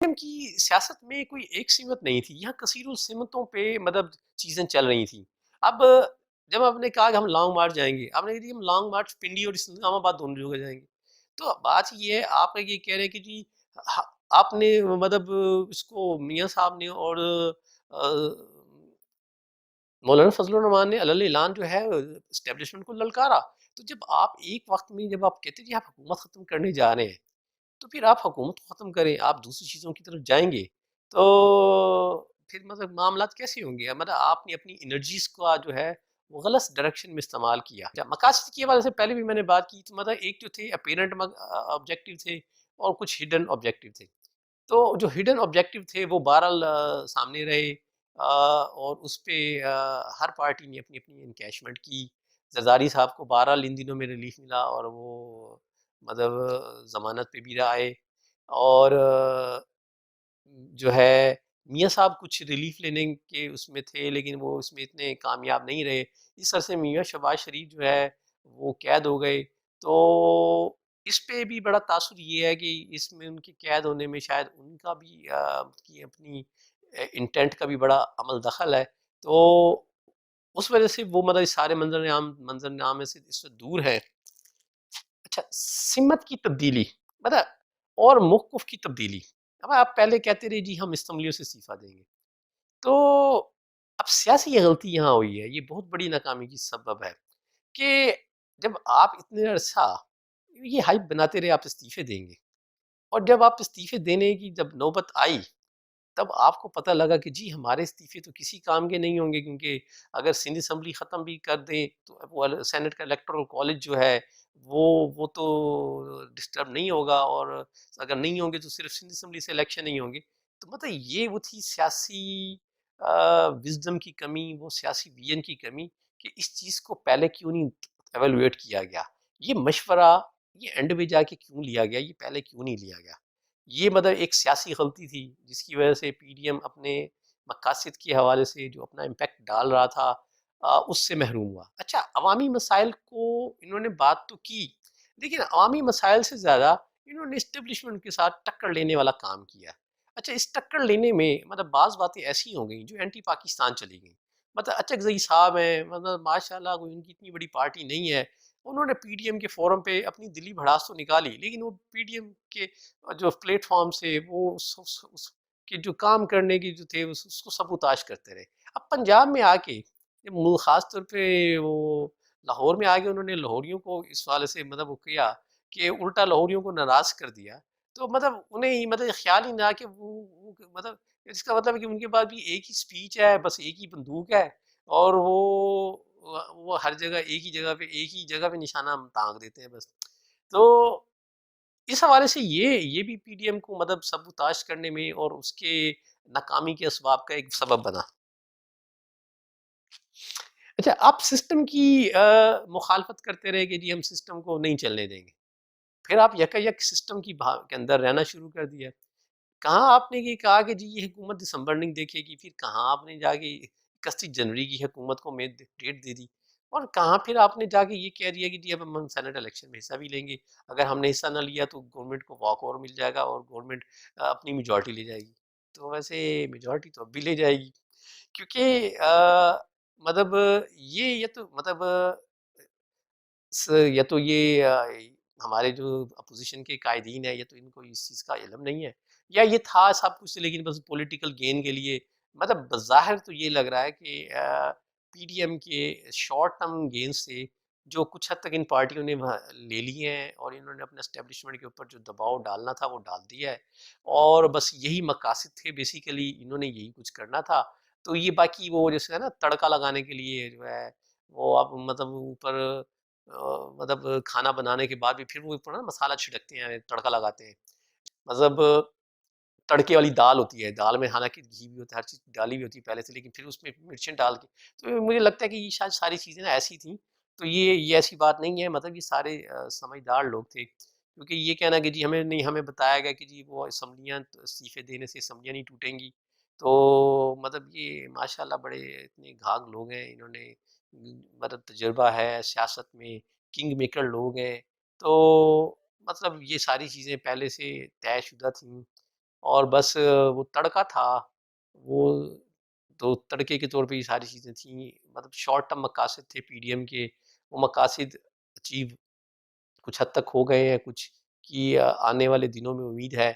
M کی سیاست میں کوئی ایک سمت نہیں تھی، یہاں کثیر السمتوں پہ مطلب چیزیں چل رہی تھیں. اب جب آپ نے کہا کہ ہم لانگ مارچ جائیں گے، آپ نے کہا جی ہم لانگ مارچ پنڈی اور اسلام آباد دونوں جگہ جائیں گے. تو بات یہ ہے، آپ یہ کہہ رہے ہیں کہ جی آپ نے مطلب اس کو میاں صاحب نے اور مولانا فضل الرحمان نے علل اعلان جو ہے اسٹیبلشمنٹ کو للکارا. تو جب آپ ایک وقت میں جب آپ کہتے ہیں جی آپ حکومت ختم کرنے جا رہے ہیں، تو پھر آپ حکومت کو ختم کریں، آپ دوسری چیزوں کی طرف جائیں گے تو پھر مطلب معاملات کیسے ہوں گے؟ مطلب آپ نے اپنی انرجیز کو جو ہے وہ غلط ڈائریکشن میں استعمال کیا. مقاصد کی حوالے سے پہلے بھی میں نے بات کی، مطلب ایک جو تھے اپیرنٹ آبجیکٹیو تھے اور کچھ ہڈن آبجیکٹیو تھے. تو جو ہڈن آبجیکٹیو تھے وہ بہرحال سامنے رہے، اور اس پہ ہر پارٹی نے اپنی اپنی انکیشمنٹ کی. زرداری صاحب کو بہرحال ان دنوں میں ریلیف ملا اور وہ مطلب ضمانت پہ بھی آئے، اور جو ہے میاں صاحب کچھ ریلیف لینے کے اس میں تھے لیکن وہ اس میں اتنے کامیاب نہیں رہے. اس طرح سے میاں شہباز شریف جو ہے وہ قید ہو گئے. تو اس پہ بھی بڑا تاثر یہ ہے کہ اس میں ان کے قید ہونے میں شاید ان کا بھی کی اپنی انٹینٹ کا بھی بڑا عمل دخل ہے. تو اس وجہ سے وہ مطلب سارے منظر نام سے اس سے دور ہے. اچھا، سمت کی تبدیلی مطلب اور موقف کی تبدیلی. اب آپ پہلے کہتے رہے جی ہم اسمبلیوں سے استعفیٰ دیں گے، تو اب سیاسی یہ غلطی یہاں ہوئی ہے، یہ بہت بڑی ناکامی کی سبب ہے کہ جب آپ اتنے عرصہ یہ ہائپ بناتے رہے آپ استعفے دیں گے، اور جب آپ استعفے دینے کی جب نوبت آئی تب آپ کو پتہ لگا کہ جی ہمارے استعفے تو کسی کام کے نہیں ہوں گے، کیونکہ اگر سندھ اسمبلی ختم بھی کر دیں تو وہ سینٹ کا الیکٹورل کالج جو ہے وہ تو ڈسٹرب نہیں ہوگا، اور اگر نہیں ہوں گے تو صرف سندھ اسمبلی سے الیکشن نہیں ہوں گے. تو مطلب یہ وہ تھی سیاسی وزڈم کی کمی، وہ سیاسی ویژن کی کمی کہ اس چیز کو پہلے کیوں نہیں ایویلویٹ کیا گیا، یہ مشورہ یہ اینڈ میں جا کے کیوں لیا گیا، یہ پہلے کیوں نہیں لیا گیا. یہ مطلب ایک سیاسی غلطی تھی جس کی وجہ سے پی ڈی ایم اپنے مقاصد کے حوالے سے جو اپنا امپیکٹ ڈال رہا تھا اس سے محروم ہوا. اچھا، عوامی مسائل کو انہوں نے بات تو کی، لیکن عوامی مسائل سے زیادہ انہوں نے اسٹیبلشمنٹ کے ساتھ ٹکر لینے والا کام کیا. اچھا، اس ٹکر لینے میں مطلب بعض باتیں ایسی ہو گئیں جو اینٹی پاکستان چلی گئیں. مطلب اچک زئی صاحب ہیں، مطلب ماشاء اللہ کوئی ان کی اتنی بڑی پارٹی نہیں ہے، انہوں نے پی ڈی ایم کے فورم پہ اپنی دلی بھڑاس تو نکالی، لیکن وہ پی ڈی ایم کے جو پلیٹ فارم سے وہ اس کے جو کام کرنے کی جو تھے اس کو سبوتاش کرتے رہے. اب پنجاب میں آ کے خاص طور پہ وہ لاہور میں آ کے انہوں نے لاہوریوں کو اس حوالے سے مطلب وہ کیا کہ الٹا لاہوریوں کو ناراض کر دیا. تو مطلب انہیں مطلب خیال ہی نہ کہ وہ مطلب اس کا مطلب کہ ان کے پاس بھی ایک ہی سپیچ ہے، بس ایک ہی بندوق ہے، اور وہ ہر جگہ ایک ہی جگہ پہ نشانہ تانگ دیتے ہیں بس. تو اس حوالے سے یہ بھی پی ڈی ایم کو مطلب سبوتاش کرنے میں اور اس کے ناکامی کے اسباب کا ایک سبب بنا. اچھا، آپ سسٹم کی مخالفت کرتے رہے کہ جی ہم سسٹم کو نہیں چلنے دیں گے، پھر آپ یکا یک سسٹم کے اندر رہنا شروع کر دیا. کہاں آپ نے یہ کہا کہ جی یہ حکومت دسمبر نہیں دیکھے گی، پھر کہاں آپ نے جا کے 31 جنوری کی حکومت کو ڈیٹ دے دی، اور کہاں پھر آپ نے جا کے یہ کہہ دیا کہ جی اب ہم سینٹ الیکشن میں حصہ بھی لیں گے، اگر ہم نے حصہ نہ لیا تو گورنمنٹ کو واک اوور مل جائے گا اور گورنمنٹ اپنی میجورٹی لے جائے گی. تو ویسے میجورٹی تو اب بھی لے جائے گی، کیونکہ مطلب یہ تو مطلب یا تو یہ ہمارے جو اپوزیشن کے قائدین ہیں یا تو ان کو اس چیز کا علم نہیں ہے، یا یہ تھا سب کچھ لیکن بس پولیٹیکل گین کے لیے. مطلب بظاہر تو یہ لگ رہا ہے کہ پی ڈی ایم کے شارٹ ٹرم گین سے جو کچھ حد تک ان پارٹیوں نے لے لیے ہیں اور انہوں نے اپنے اسٹیبلشمنٹ کے اوپر جو دباؤ ڈالنا تھا وہ ڈال دیا ہے، اور بس یہی مقاصد تھے بیسیکلی، انہوں نے یہی کچھ کرنا تھا. تو یہ باقی وہ جیسے ہے نا تڑکا لگانے کے لیے جو ہے وہ اب مطلب اوپر مطلب کھانا بنانے کے بعد بھی پھر وہ اوپر نا مسالہ چھڑکتے ہیں، تڑکا لگاتے ہیں. مطلب تڑکے والی دال ہوتی ہے، دال میں حالانکہ گھی بھی ہوتا ہے، ہر چیز ڈالی بھی ہوتی ہے پہلے سے، لیکن پھر اس میں مرچیں ڈال کے. تو مجھے لگتا ہے کہ یہ شاید ساری چیزیں نا ایسی تھیں. تو یہ ایسی بات نہیں ہے، مطلب یہ سارے سمجھدار لوگ تھے، کیونکہ یہ کہنا کہ جی ہمیں بتایا گیا کہ جی وہ اسمبلیاں استعفے دینے سے اسمبلیاں نہیں ٹوٹیں گی. تو مطلب یہ ماشاء اللہ بڑے اتنے گھاگ لوگ ہیں، انہوں نے مطلب تجربہ ہے سیاست میں، کنگ میکر لوگ ہیں. تو مطلب یہ ساری چیزیں پہلے سے طے شدہ تھیں. اور بس وہ تڑکا تھا، وہ تو تڑکے کے طور پہ یہ ساری چیزیں تھیں، مطلب شارٹ ٹرم مقاصد تھے پی ڈی ایم کے، وہ مقاصد اچیو کچھ حد تک ہو گئے ہیں، کچھ کی آنے والے دنوں میں امید ہے